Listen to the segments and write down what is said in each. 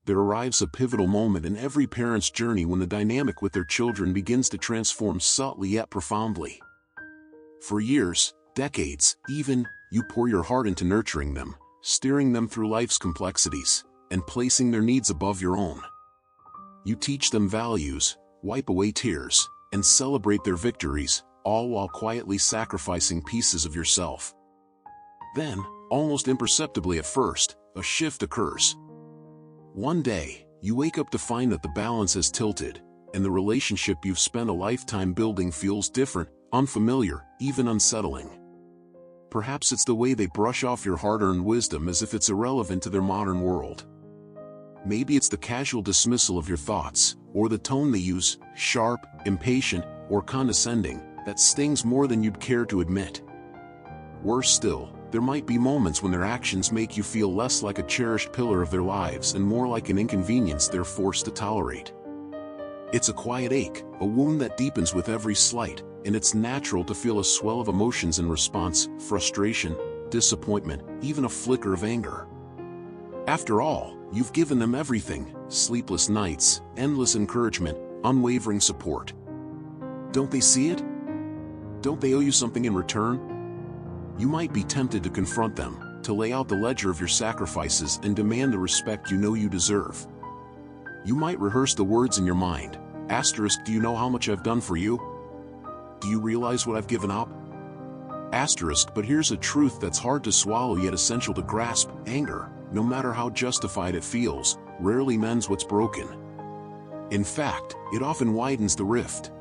there arrives a pivotal moment in every parent's journey when the dynamic with their children begins to transform subtly yet profoundly. For years, decades, even, you pour your heart into nurturing them, steering them through life's complexities, and placing their needs above your own. You teach them values, wipe away tears, and celebrate their victories, all while quietly sacrificing pieces of yourself. Then, almost imperceptibly at first, a shift occurs. One day, you wake up to find that the balance has tilted, and the relationship you've spent a lifetime building feels different, unfamiliar, even unsettling. Perhaps it's the way they brush off your hard-earned wisdom as if it's irrelevant to their modern world. Maybe it's the casual dismissal of your thoughts, or the tone they use, sharp, impatient, or condescending, that stings more than you'd care to admit. Worse still, there might be moments when their actions make you feel less like a cherished pillar of their lives and more like an inconvenience they're forced to tolerate. It's a quiet ache, a wound that deepens with every slight, and it's natural to feel a swell of emotions in response: frustration, disappointment, even a flicker of anger. After all, you've given them everything: sleepless nights, endless encouragement, unwavering support. Don't they see it? Don't they owe you something in return? You might be tempted to confront them, to lay out the ledger of your sacrifices and demand the respect you know you deserve. You might rehearse the words in your mind: asterisk, do you know how much I've done for you? Do you realize what I've given up? Asterisk, but here's a truth that's hard to swallow yet essential to grasp: anger, no matter how justified it feels, rarely mends what's broken. In fact, it often widens the rift.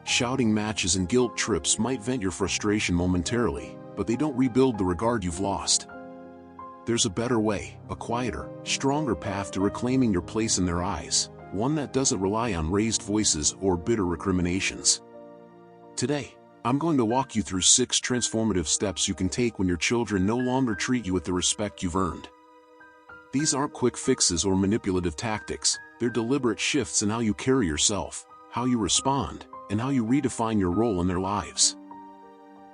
Shouting matches and guilt trips might vent your frustration momentarily, but they don't rebuild the regard you've lost. There's a better way, a quieter, stronger path to reclaiming your place in their eyes, one that doesn't rely on raised voices or bitter recriminations. Today, I'm going to walk you through 6 transformative steps you can take when your children no longer treat you with the respect you've earned. These aren't quick fixes or manipulative tactics, they're deliberate shifts in how you carry yourself, how you respond, and how you redefine your role in their lives.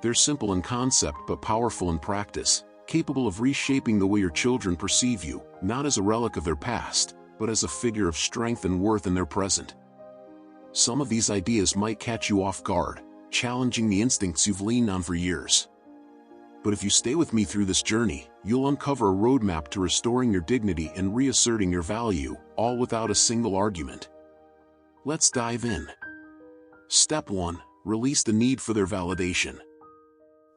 They're simple in concept but powerful in practice, capable of reshaping the way your children perceive you, not as a relic of their past, but as a figure of strength and worth in their present. Some of these ideas might catch you off guard, challenging the instincts you've leaned on for years. But if you stay with me through this journey, you'll uncover a roadmap to restoring your dignity and reasserting your value, all without a single argument. Let's dive in. Step 1. Release the need for their validation.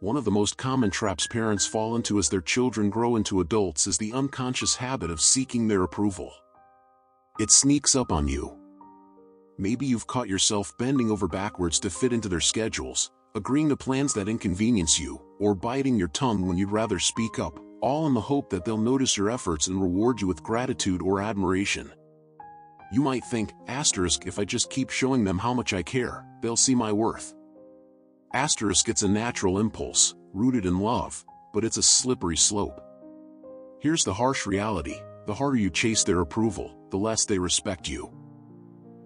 One of the most common traps parents fall into as their children grow into adults is the unconscious habit of seeking their approval. It sneaks up on you. Maybe you've caught yourself bending over backwards to fit into their schedules, agreeing to plans that inconvenience you, or biting your tongue when you'd rather speak up, all in the hope that they'll notice your efforts and reward you with gratitude or admiration. You might think, asterisk, if I just keep showing them how much I care, they'll see my worth. Asterisk, it's a natural impulse, rooted in love, but it's a slippery slope. Here's the harsh reality: the harder you chase their approval, the less they respect you.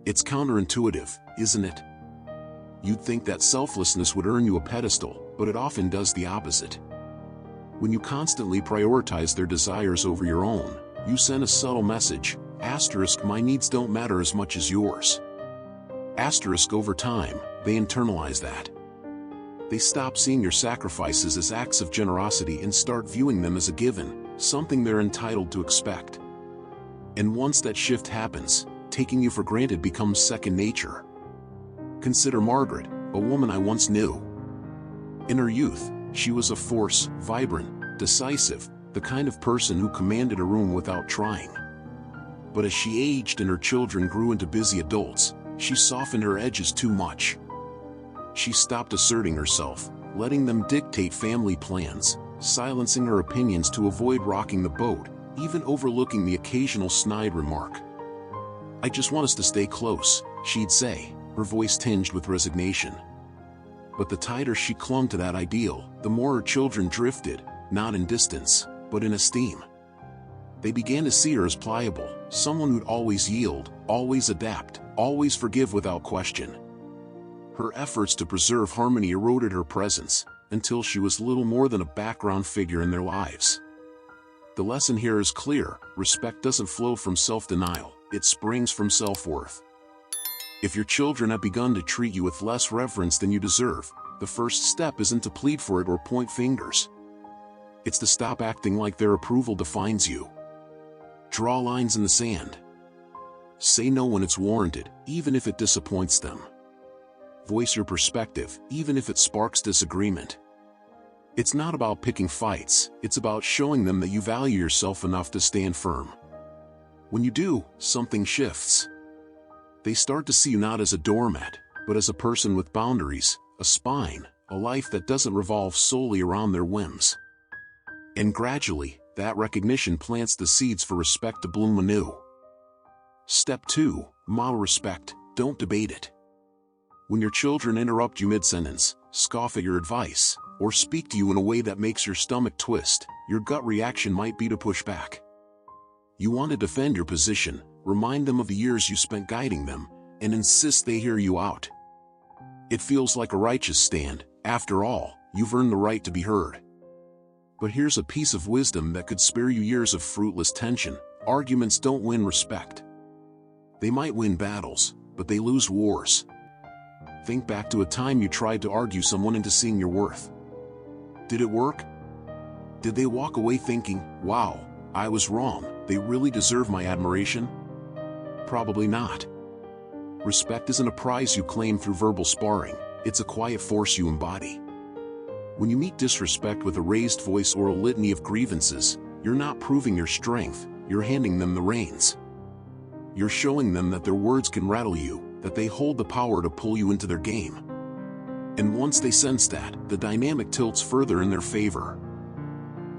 It's counterintuitive, isn't it? You'd think that selflessness would earn you a pedestal, but it often does the opposite. When you constantly prioritize their desires over your own, you send a subtle message: asterisk, my needs don't matter as much as yours. Asterisk, over time, they internalize that. They stop seeing your sacrifices as acts of generosity and start viewing them as a given, something they're entitled to expect. And once that shift happens, taking you for granted becomes second nature. Consider Margaret, a woman I once knew. In her youth, she was a force, vibrant, decisive, the kind of person who commanded a room without trying. But as she aged and her children grew into busy adults, she softened her edges too much. She stopped asserting herself, letting them dictate family plans, silencing her opinions to avoid rocking the boat, even overlooking the occasional snide remark. I just want us to stay close, she'd say, her voice tinged with resignation. But the tighter she clung to that ideal, the more her children drifted, not in distance, but in esteem. They began to see her as pliable, someone who'd always yield, always adapt, always forgive without question. Her efforts to preserve harmony eroded her presence, until she was little more than a background figure in their lives. The lesson here is clear: respect doesn't flow from self-denial, it springs from self-worth. If your children have begun to treat you with less reverence than you deserve, the first step isn't to plead for it or point fingers. It's to stop acting like their approval defines you. Draw lines in the sand. Say no when it's warranted, even if it disappoints them. Voice your perspective, even if it sparks disagreement. It's not about picking fights, it's about showing them that you value yourself enough to stand firm. When you do, something shifts. They start to see you not as a doormat, but as a person with boundaries, a spine, a life that doesn't revolve solely around their whims. And gradually, that recognition plants the seeds for respect to bloom anew. Step 2. Model respect, don't debate it. When your children interrupt you mid-sentence, scoff at your advice, or speak to you in a way that makes your stomach twist, your gut reaction might be to push back. You want to defend your position, remind them of the years you spent guiding them, and insist they hear you out. It feels like a righteous stand. After all, you've earned the right to be heard. But here's a piece of wisdom that could spare you years of fruitless tension: arguments don't win respect. They might win battles, but they lose wars. Think back to a time you tried to argue someone into seeing your worth. Did it work? Did they walk away thinking, "Wow, I was wrong, they really deserve my admiration"? Probably not. Respect isn't a prize you claim through verbal sparring, it's a quiet force you embody. When you meet disrespect with a raised voice or a litany of grievances, you're not proving your strength, you're handing them the reins. You're showing them that their words can rattle you, that they hold the power to pull you into their game. And once they sense that, the dynamic tilts further in their favor.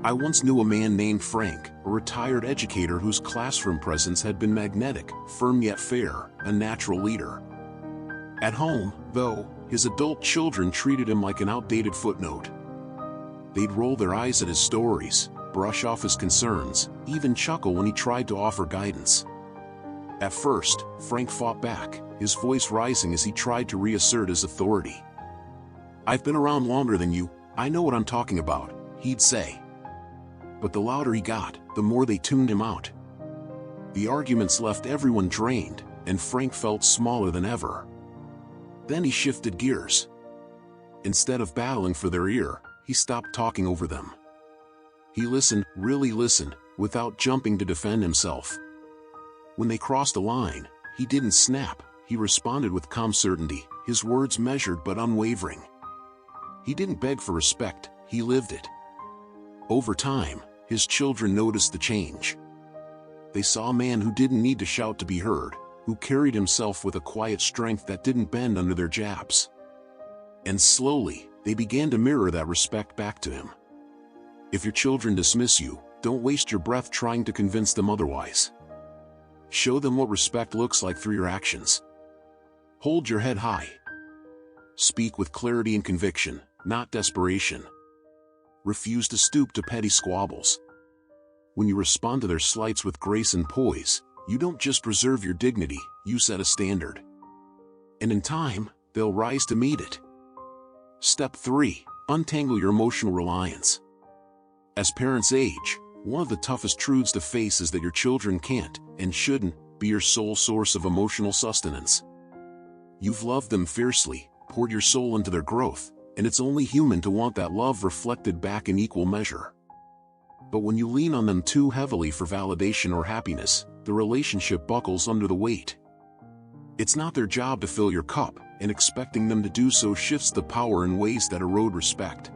I once knew a man named Frank, a retired educator whose classroom presence had been magnetic, firm yet fair, a natural leader. At home, though, his adult children treated him like an outdated footnote. They'd roll their eyes at his stories, brush off his concerns, even chuckle when he tried to offer guidance. At first, Frank fought back, his voice rising as he tried to reassert his authority. "I've been around longer than you, I know what I'm talking about," he'd say. But the louder he got, the more they tuned him out. The arguments left everyone drained, and Frank felt smaller than ever. Then he shifted gears. Instead of battling for their ear, he stopped talking over them. He listened, really listened, without jumping to defend himself. When they crossed a line, he didn't snap, he responded with calm certainty, his words measured but unwavering. He didn't beg for respect, he lived it. Over time, his children noticed the change. They saw a man who didn't need to shout to be heard, who carried himself with a quiet strength that didn't bend under their jabs. And slowly, they began to mirror that respect back to him. If your children dismiss you, don't waste your breath trying to convince them otherwise. Show them what respect looks like through your actions. Hold your head high. Speak with clarity and conviction, not desperation. Refuse to stoop to petty squabbles. When you respond to their slights with grace and poise, you don't just preserve your dignity, you set a standard. And in time, they'll rise to meet it. Step 3. Untangle your emotional reliance. As parents age, one of the toughest truths to face is that your children can't, and shouldn't, be your sole source of emotional sustenance. You've loved them fiercely, poured your soul into their growth, and it's only human to want that love reflected back in equal measure. But when you lean on them too heavily for validation or happiness, the relationship buckles under the weight. It's not their job to fill your cup, and expecting them to do so shifts the power in ways that erode respect.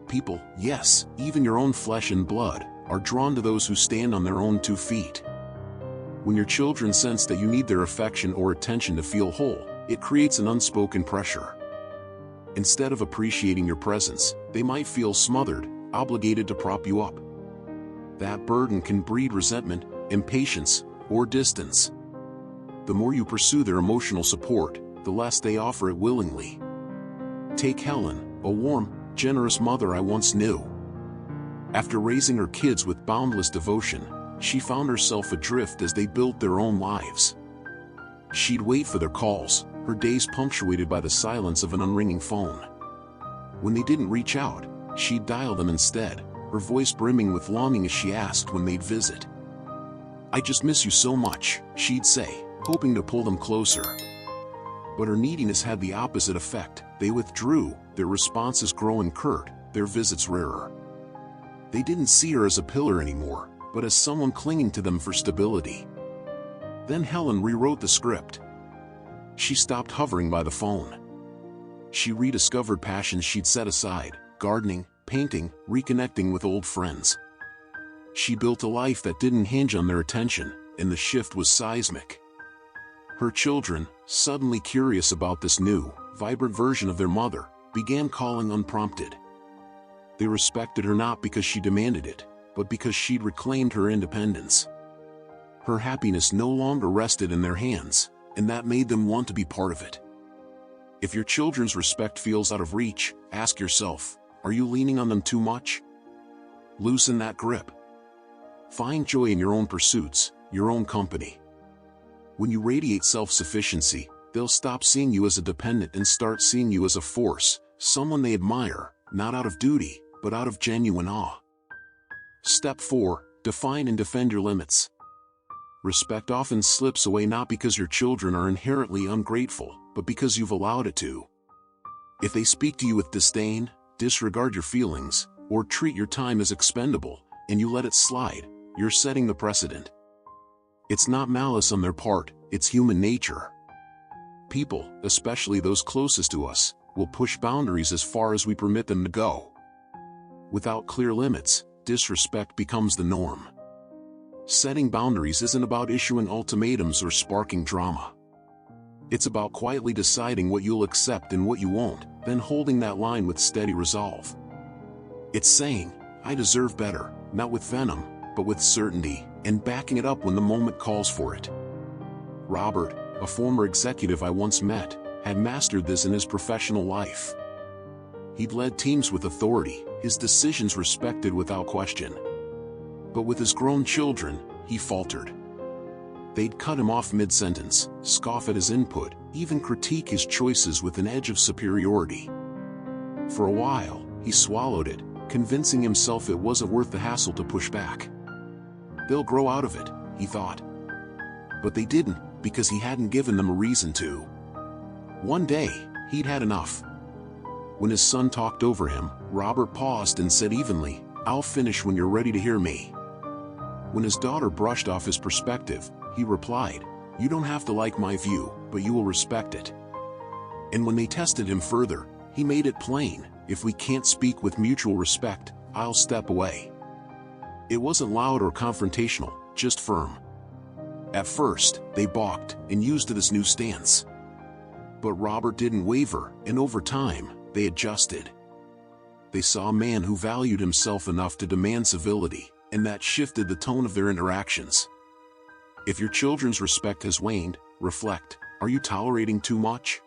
People, yes, even your own flesh and blood, are drawn to those who stand on their own 2 feet. When your children sense that you need their affection or attention to feel whole, it creates an unspoken pressure. Instead of appreciating your presence, they might feel smothered, obligated to prop you up. That burden can breed resentment, impatience, or distance. The more you pursue their emotional support, the less they offer it willingly. Take Helen, a warm, generous mother I once knew. After raising her kids with boundless devotion, she found herself adrift as they built their own lives. She'd wait for their calls, her days punctuated by the silence of an unringing phone. When they didn't reach out, she'd dial them instead, her voice brimming with longing as she asked when they'd visit. "I just miss you so much," she'd say, hoping to pull them closer. But her neediness had the opposite effect. They withdrew, their responses growing curt, their visits rarer. They didn't see her as a pillar anymore, but as someone clinging to them for stability. Then Helen rewrote the script. She stopped hovering by the phone. She rediscovered passions she'd set aside: gardening, painting, reconnecting with old friends. She built a life that didn't hinge on their attention, and the shift was seismic. Her children, suddenly curious about this new, vibrant version of their mother, began calling unprompted. They respected her not because she demanded it, but because she'd reclaimed her independence. Her happiness no longer rested in their hands, and that made them want to be part of it. If your children's respect feels out of reach, ask yourself, are you leaning on them too much? Loosen that grip. Find joy in your own pursuits, your own company. When you radiate self-sufficiency, they'll stop seeing you as a dependent and start seeing you as a force, someone they admire, not out of duty, but out of genuine awe. Step 4. Define and defend your limits. Respect often slips away not because your children are inherently ungrateful, but because you've allowed it to. If they speak to you with disdain, disregard your feelings, or treat your time as expendable, and you let it slide, you're setting the precedent. It's not malice on their part, it's human nature. People, especially those closest to us, will push boundaries as far as we permit them to go. Without clear limits, disrespect becomes the norm. Setting boundaries isn't about issuing ultimatums or sparking drama. It's about quietly deciding what you'll accept and what you won't, then holding that line with steady resolve. It's saying, I deserve better, not with venom, but with certainty, and backing it up when the moment calls for it. Robert, a former executive I once met, had mastered this in his professional life. He'd led teams with authority, his decisions respected without question. But with his grown children, he faltered. They'd cut him off mid-sentence, scoff at his input, even critique his choices with an edge of superiority. For a while, he swallowed it, convincing himself it wasn't worth the hassle to push back. They'll grow out of it, he thought. But they didn't, because he hadn't given them a reason to. One day, he'd had enough. When his son talked over him, Robert paused and said evenly, "I'll finish when you're ready to hear me." When his daughter brushed off his perspective, he replied, "You don't have to like my view, but you will respect it." And when they tested him further, he made it plain, "If we can't speak with mutual respect, I'll step away." It wasn't loud or confrontational, just firm. At first, they balked and used this new stance. But Robert didn't waver, and over time, they adjusted. They saw a man who valued himself enough to demand civility, and that shifted the tone of their interactions. If your children's respect has waned, reflect, are you tolerating too much?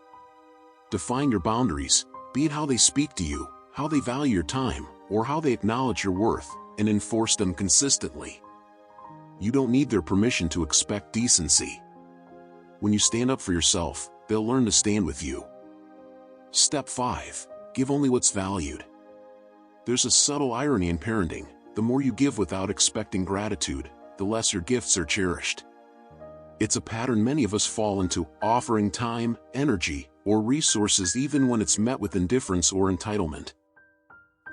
Define your boundaries, be it how they speak to you, how they value your time, or how they acknowledge your worth, and enforce them consistently. You don't need their permission to expect decency. When you stand up for yourself, they'll learn to stand with you. Step 5. Give only what's valued. There's a subtle irony in parenting. The more you give without expecting gratitude, the less your gifts are cherished. It's a pattern many of us fall into, offering time, energy, or resources even when it's met with indifference or entitlement.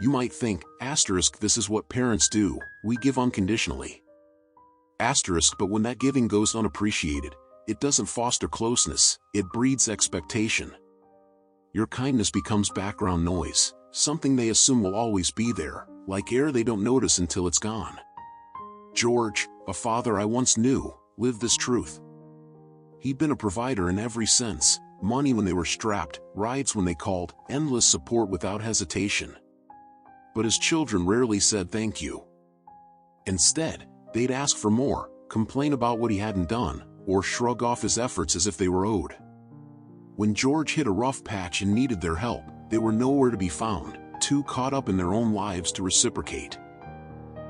You might think, this is what parents do, we give unconditionally. But when that giving goes unappreciated, it doesn't foster closeness, it breeds expectation. Your kindness becomes background noise, something they assume will always be there, like air they don't notice until it's gone. George, a father I once knew, lived this truth. He'd been a provider in every sense, money when they were strapped, rides when they called, endless support without hesitation. But his children rarely said thank you. Instead, they'd ask for more, complain about what he hadn't done, or shrug off his efforts as if they were owed. When George hit a rough patch and needed their help, they were nowhere to be found, too caught up in their own lives to reciprocate.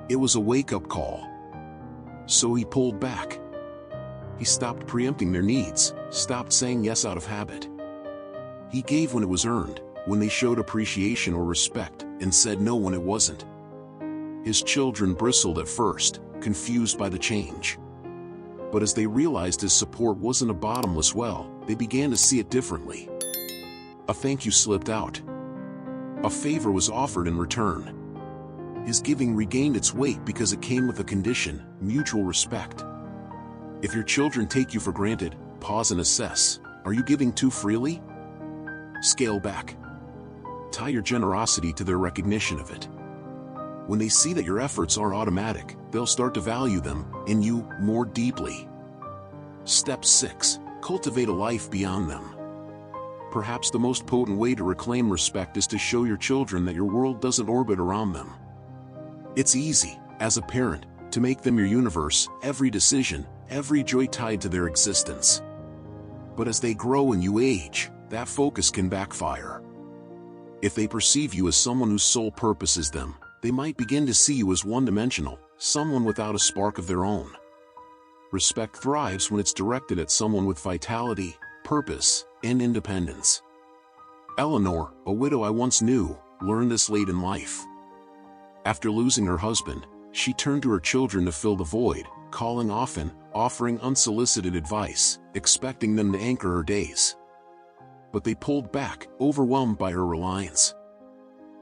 It was a wake-up call. So he pulled back. He stopped preempting their needs, stopped saying yes out of habit. He gave when it was earned, when they showed appreciation or respect, and said no when it wasn't. His children bristled at first, confused by the change. But as they realized his support wasn't a bottomless well, they began to see it differently. A thank you slipped out. A favor was offered in return. His giving regained its weight because it came with a condition: mutual respect. If your children take you for granted, pause and assess. Are you giving too freely? Scale back. Tie your generosity to their recognition of it. When they see that your efforts aren't automatic, they'll start to value them, and you, more deeply. Step 6. Cultivate a life beyond them. Perhaps the most potent way to reclaim respect is to show your children that your world doesn't orbit around them. It's easy, as a parent, to make them your universe, every decision, every joy tied to their existence. But as they grow and you age, that focus can backfire. If they perceive you as someone whose sole purpose is them, they might begin to see you as one-dimensional, someone without a spark of their own. Respect thrives when it's directed at someone with vitality, purpose, and independence. Eleanor, a widow I once knew, learned this late in life. After losing her husband, she turned to her children to fill the void, calling often, offering unsolicited advice, expecting them to anchor her days. But they pulled back, overwhelmed by her reliance.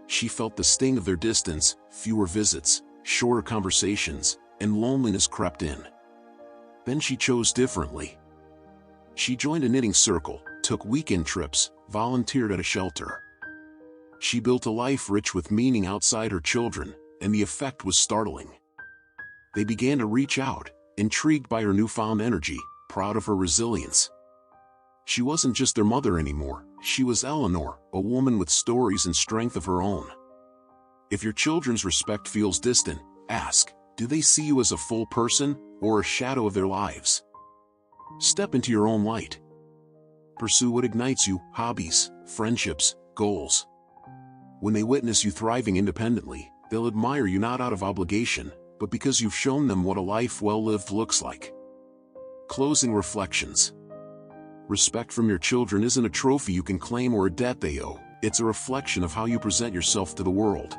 She felt the sting of their distance, fewer visits, shorter conversations, and loneliness crept in. Then she chose differently. She joined a knitting circle, took weekend trips, volunteered at a shelter. She built a life rich with meaning outside her children, and the effect was startling. They began to reach out, intrigued by her newfound energy, proud of her resilience. She wasn't just their mother anymore, she was Eleanor, a woman with stories and strength of her own. If your children's respect feels distant, ask, do they see you as a full person, or a shadow of their lives? Step into your own light. Pursue what ignites you: hobbies, friendships, goals. When they witness you thriving independently, they'll admire you not out of obligation, but because you've shown them what a life well lived looks like. Closing reflections. Respect from your children isn't a trophy you can claim or a debt they owe, it's a reflection of how you present yourself to the world.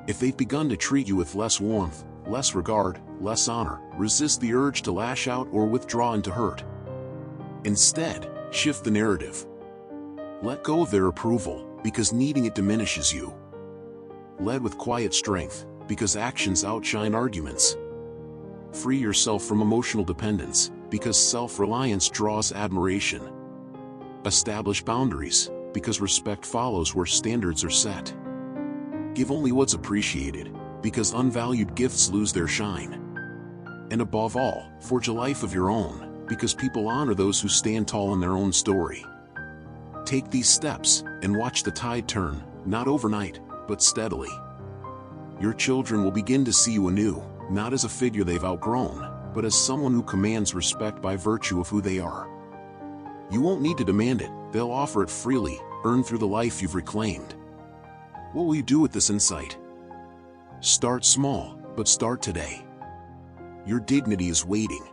If they've begun to treat you with less warmth, less regard, less honor, resist the urge to lash out or withdraw into hurt. Instead, shift the narrative. Let go of their approval, because needing it diminishes you. Lead with quiet strength, because actions outshine arguments. Free yourself from emotional dependence, because self-reliance draws admiration. Establish boundaries, because respect follows where standards are set. Give only what's appreciated, because unvalued gifts lose their shine. And above all, forge a life of your own, because people honor those who stand tall in their own story. Take these steps, and watch the tide turn, not overnight, but steadily. Your children will begin to see you anew, not as a figure they've outgrown, but as someone who commands respect by virtue of who they are. You won't need to demand it, they'll offer it freely, earned through the life you've reclaimed. What will you do with this insight? Start small, but start today. Your dignity is waiting.